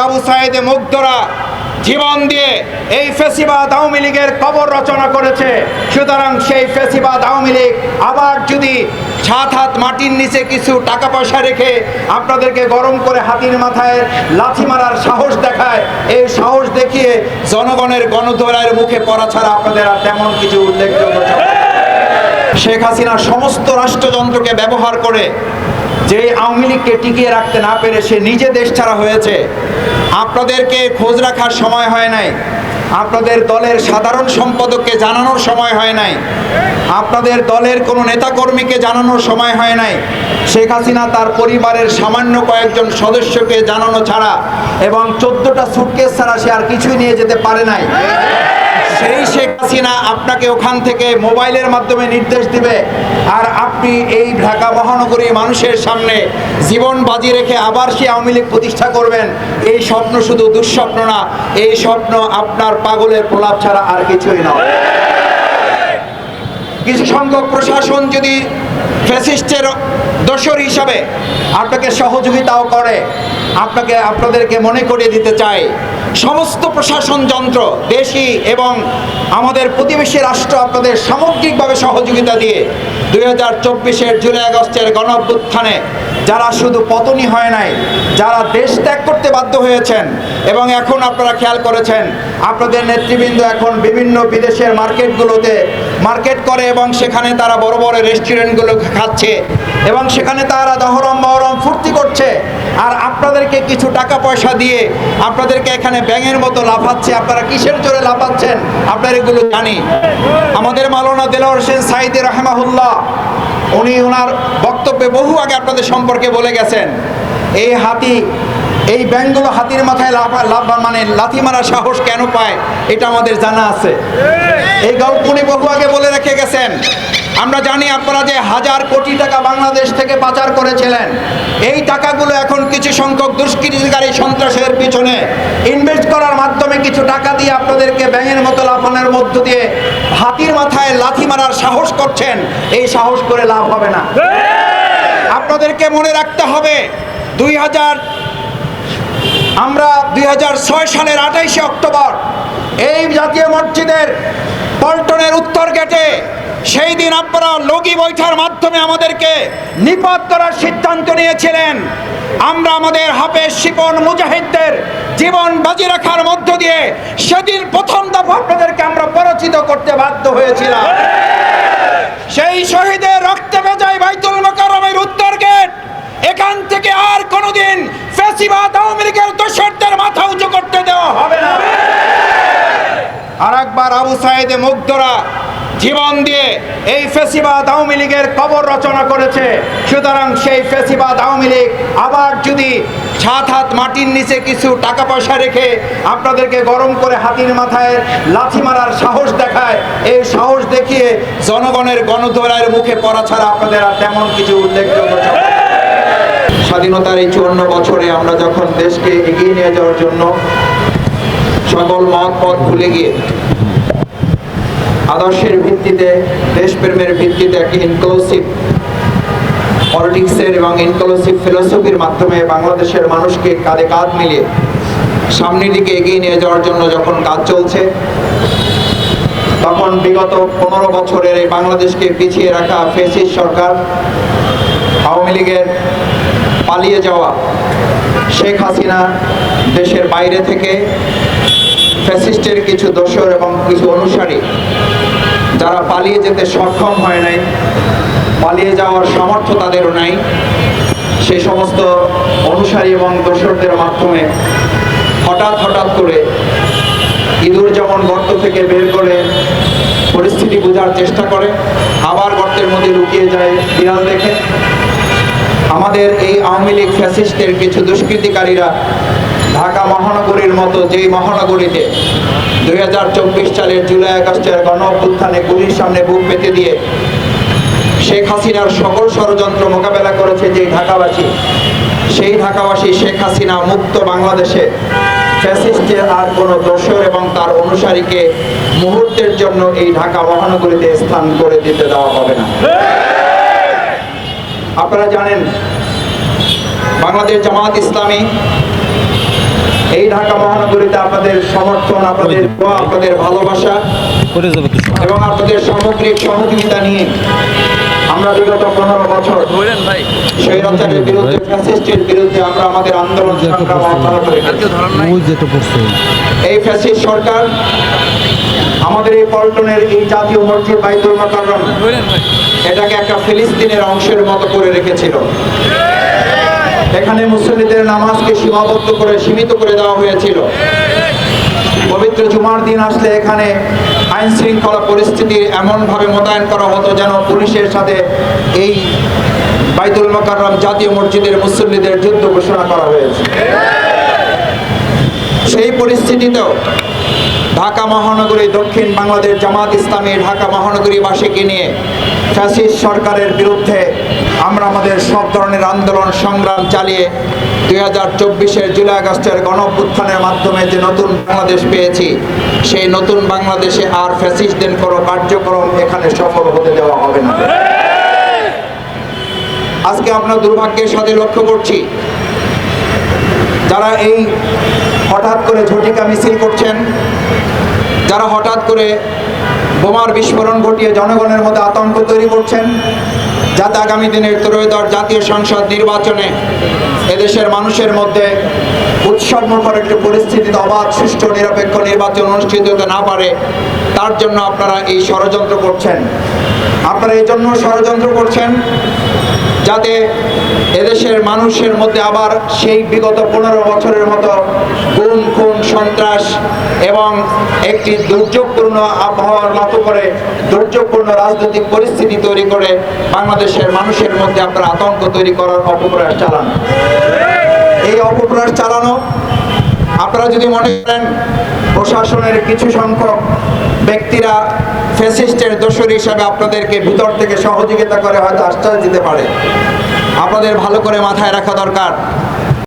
আবু সাইদে মুগ্ধরা জীবন দিয়ে এই ফ্যাসিবাদ আওয়ামী লীগের কবর রচনা করেছে। সুতরাং সেই ফ্যাসিবাদ আওয়ামী লীগ আবার যদি 7 হাত মাটির নিচে কিছু টাকা পয়সা রেখে আপনাদেরকে গরম করে হাতির মাথায় লাথি মারার সাহস দেখায়, এই সাহস দেখিয়ে জনগণের গণধোলাইয়ের মুখে পড়া ছাড়া আপনাদের আর তেমন কিছু উল্লেখযোগ্য। শেখ হাসিনা সমস্ত রাষ্ট্রযন্ত্রকে ব্যবহার করে যে আওয়ামী লীগকে টিকিয়ে রাখতে না পেরে সে নিজে দেশ ছাড়া হয়েছে। আপনাদেরকে খোঁজ রাখার সময় হয় নাই, আপনাদের দলের সাধারণ সম্পাদককে জানানোর সময় হয় নাই, আপনাদের দলের কোনো নেতাকর্মীকে জানানোর সময় হয় নাই। শেখ হাসিনা তার পরিবারের সামান্য কয়েকজন সদস্যকে জানানো ছাড়া এবং 14টা সুটকেস ছাড়া সে আর কিছুই নিয়ে যেতে পারে নাই। সেই শেখ হাসিনা আপনাকে ওখান থেকে মোবাইলের মাধ্যমে নির্দেশ দিবে, আর আপনি এই ঢাকা মহানগরী মানুষের সামনে জীবন বাজি রেখে আবার সে আওয়ামী লীগ প্রতিষ্ঠা করবেন। এই স্বপ্ন শুধু দুঃস্বপ্ন না, এই স্বপ্ন আপনার পাগলের প্রলাপ ছাড়া আর কিছুই নয়। কিছু সংখ্যক প্রশাসন যদি ফ্যাসিস্টের দোসর হিসাবে আপনাকে সহযোগিতাও করে, আপনাদেরকে মনে করিয়ে দিতে চাই, সমস্ত প্রশাসন যন্ত্র দেশি এবং আমাদের প্রতিবেশী রাষ্ট্র আপনাদের সামগ্রিকভাবে সহযোগিতা দিয়ে 2024-এর জুলাই আগস্টের গণ অভ্যুত্থানে যারা শুধু পতনই হয় নাই, যারা দেশ ত্যাগ করতে বাধ্য হয়েছেন, এবং এখন আপনারা খেয়াল করেছেন আপনাদের নেতৃবৃন্দ এখন বিভিন্ন বিদেশের মার্কেটগুলোতে মার্কেট করে এবং সেখানে তারা বড় বড় রেস্টুরেন্টগুলো খাচ্ছে এবং সেখানে তারা দহরম মহরম ফুর্তি করছে, আর আপনাদেরকে কিছু টাকা পয়সা দিয়ে আপনাদেরকে এখানে ব্যাঙের মতো লাফাচ্ছে। আপনারা কিসের জোরে লাফাচ্ছেন আপনারা এগুলো জানি। আমাদের মাওলানা দেলোয়ার হোসেন সাঈদী রাহিমাহুল্লাহ উনি ওনার বক্তব্যে বহু আগে আপনাদের সম্পর্কে বলে গেছেন, এই ব্যাঙগুলো হাতির মাথায় লাথি মারার সাহস কেন পায় এটা আমাদের জানা আছে। এই গল্প উনি বহু আগে বলে রেখে গেছেন। আমরা জানি আপনারা যে 1000 কোটি টাকা বাংলাদেশ থেকে পাচার করেছিলেন, এই টাকাগুলো এখন কিছু সংখ্যক দুষ্কৃতিকারী সন্ত্রাসের পিছনে ইনভেস্ট করার মাধ্যমে কিছু টাকা দিয়ে আপনাদেরকে ব্যাঙের মতো লাফানোর মধ্য দিয়ে হাতির মাথায় লাথি মারার সাহস করছেন। এই সাহস করে লাভ হবে না। আপনাদেরকে মনে রাখতে হবে 2006 সালের 28শে অক্টোবর এই জাতীয় মসজিদের পল্টনের উত্তর গেটে সেই দিন আপনারা লগি বৈঠার মাধ্যমে আমাদেরকে নিপাত করার সিদ্ধান্ত নিয়েছিলেন। আমরা আমাদের হাফেজ শিপন মুজাহিদদের জীবন বাজি রাখার মধ্য দিয়ে সেদিন প্রথম দফা আপনাদেরকে আমরা পরাজিত করতে বাধ্য হয়েছিলাম। সেই শহীদের রক্তে ভেজায় বাইতুল মোকাররমের উত্তর গেট, এখান থেকে আর কোনোদিন ফ্যাসিবাদ আওয়ামী লীগের দোসরদের মাথা উঁচু করতে দেওয়া হবে না। আর একবার আবু সাইদে মুগ্ধরা জীবন দিয়ে এই ফ্যাসিবাদ আওয়ামী লীগের কবর রচনা করেছে। সুতরাং সেই ফ্যাসিবাদ আওয়ামী লীগ আবার যদি 7 হাত মাটির নিচে কিছু টাকা পয়সা রেখে আপনাদেরকে গরম করে হাতির মাথায় লাথি মারার সাহস দেখায়, এই সাহস দেখিয়ে জনগণের গণধোলাইয়ের মুখে পড়া ছাড়া আপনাদের আর তেমন কিছু উল্লেখযোগ্য। স্বাধীনতার এই 54 বছরে আমরা যখন দেশকে এগিয়ে নিয়ে যাওয়ার জন্য সকল মত পথ ভুলে গিয়ে আদর্শের ভিত্তিতে দেশপ্রেমের ভিত্তিতে একটি ইনক্লুসিভ পলিটিক্সের এবং ইনক্লুসিভ ফিলোসফির মাধ্যমে বাংলাদেশের মানুষকে কাঁধে কাঁধ মিলিয়ে সামনের দিকে এগিয়ে নিয়ে যাওয়ার জন্য যখন কাজ চলছে, তখন বিগত 15 বছরের এই বাংলাদেশকে পিছিয়ে রাখা ফ্যাসিস্ট সরকার, আওয়ামী লীগের পালিয়ে যাওয়া শেখ হাসিনা দেশের বাইরে থেকে ফ্যাসিস্টের কিছু দোসর এবং কিছু অনুসারী যারা পালিয়ে যেতে সক্ষম হয় নাই, পালিয়ে যাওয়ার সামর্থ্য তাদেরও নাই, সেই সমস্ত অনুসারী এবং দোসরদের মাধ্যমে হঠাৎ করে ইঁদুর যেমন গর্ত থেকে বের করে পরিস্থিতি বোঝার চেষ্টা করে, আবার গর্তের মধ্যে লুকিয়ে যায় বিড়াল দেখে, আমাদের এই আওয়ামী লীগ ফ্যাসিস্টের কিছু দুষ্কৃতিকারীরা ঢাকা মহানগরীর মতো যেই মহানগরীতে 2024 সালের জুলাই আগস্টের গণ অভ্যুত্থানে গুলির সামনে বুক পেতে দিয়ে শেখ হাসিনার সকল ষড়যন্ত্র মোকাবেলা করেছে যে ঢাকাবাসী, সেই ঢাকাবাসী শেখ হাসিনা মুক্ত বাংলাদেশে ফ্যাসিস্টের আর কোনো দোসর এবং তার অনুসারীকে মুহূর্তের জন্য এই ঢাকা মহানগরীতে স্থান করে দিতে দেওয়া হবে না। আপনারা জানেন বাংলাদেশ জামাত ইসলামী এই ঢাকা মহানগরীতে আপনাদের সমর্থন, আপনাদের দোয়া, আপনাদের ভালোবাসা এবং আপনাদের সামগ্রিক সহযোগিতা নিয়ে আমরা বিগত 15 বছর স্বৈরাচারের বিরুদ্ধে, ফ্যাসিস্টের বিরুদ্ধে আমরা আমাদের আন্দোলন সংগ্রাম অব্যাহত রেখেছি। এই ফ্যাসিস্ট সরকার আমাদের এই পল্টনের এই জাতীয় মসজিদ বাইতুল মোকাররম এটাকে একটা ফিলিস্তিনের অংশের মতো করে রেখেছিল। এখানে মুসল্লিদের নামাজকে সীমিত করে দেওয়া হয়েছিল। পবিত্র জুমার দিন আসলে এখানে আইন শৃঙ্খলা পরিস্থিতি এমনভাবে মোতায়েন করা হতো যেন পুলিশের সাথে এই বাইতুল মোকাররম জাতীয় মসজিদের মুসল্লিদের যুদ্ধ ঘোষণা করা হয়েছে। সেই পরিস্থিতিতেও ঢাকা মহানগরী দক্ষিণ বাংলাদেশ জামাত ইসলামী ঢাকা মহানগরীবাসীকে নিয়ে ফ্যাসিস্ট সরকারের বিরুদ্ধে আমরা আমাদের সব ধরনের আন্দোলন সংগ্রাম চালিয়ে 2024-এর জুলাই আগস্টের গণঅভ্যুত্থানের মাধ্যমে যে নতুন বাংলাদেশ পেয়েছি, সেই নতুন বাংলাদেশে আর ফ্যাসিস্টদের কোনো কার্যক্রম এখানে সফল হতে দেওয়া হবে না। আজকে আমরা দুর্ভাগ্যের সাথে লক্ষ্য করছি, যারা এই হঠাৎ করে ঝটিকা মিছিল করছেন, যারা হঠাৎ করে বোমার বিস্ফোরণ ঘটিয়ে জনগণের মধ্যে আতঙ্ক তৈরি করছেন, যাতে আগামী দিনের ত্রয়োদশ জাতীয় সংসদ নির্বাচনে এদেশের মানুষের মধ্যে উৎসবমুখর একটি পরিস্থিতিতে অবাধ, সুষ্ঠু, নিরপেক্ষ নির্বাচন অনুষ্ঠিত হতে না পারে, তার জন্য আপনারা এই ষড়যন্ত্র করছেন। আপনারা এই জন্য ষড়যন্ত্র করছেন যাতে এদেশের মানুষের মধ্যে আবার সেই বিগত 15 বছরের মতো গুম, খুন, সন্ত্রাস এবং একটি দুর্যোগপূর্ণ আবহাওয়ার মতো করে দুর্যোগপূর্ণ রাজনৈতিক পরিস্থিতি তৈরি করে বাংলাদেশের মানুষের মধ্যে আপনারা আতঙ্ক তৈরি করার অপপ্রয়াস চালান। এই অপপ্রয়াস চালানো আপনারা যদি মনে করেন প্রশাসনের কিছু সংখ্যক ব্যক্তিরা ফ্যাসিস্টের দোসর হিসাবে আপনাদেরকে ভিতর থেকে সহযোগিতা করে হয়তো আশ্বাস দিতে পারে, আপনাদের ভালো করে মাথায় রাখা দরকার